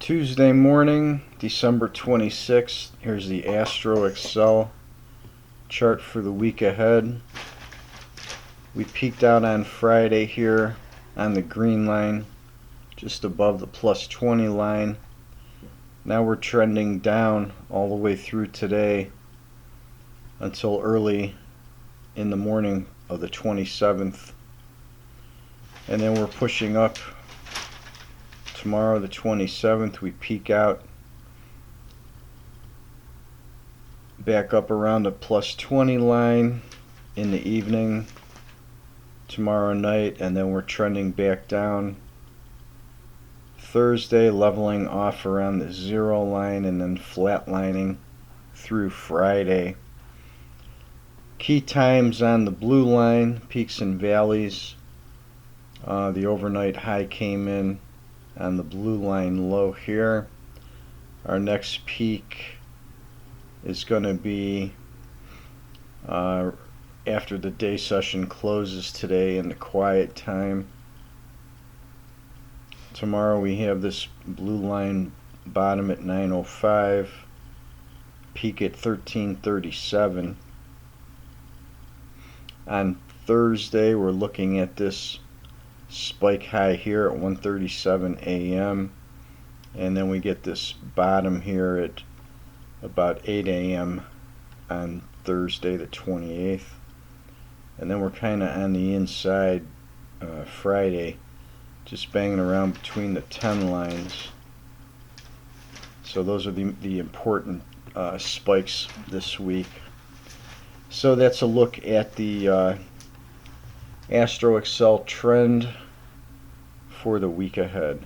Tuesday morning, December 26th. Here's the Astro Excel chart for the week ahead. We peaked out on Friday here on the green line, just above the plus 20 line. Now we're trending down all the way through today until early in the morning of the 27th. And then we're pushing up. Tomorrow the 27th we peak out back up around the plus 20 line in the evening tomorrow night, and then we're trending back down Thursday, leveling off around the 0 line and then flatlining through Friday. Key times on the blue line, peaks and valleys. The overnight high came in on the blue line low here. Our next peak is going to be after the day session closes today in the quiet time. Tomorrow we have this blue line bottom at 9:05, peak at 13:37. On Thursday we're looking at this spike high here at 1:37 a.m. and then we get this bottom here at about 8 a.m. on Thursday the 28th, and then we're kind of on the inside Friday, just banging around between the 10 lines. So those are the important spikes this week. So that's a look at the Astro Excel trend for the week ahead.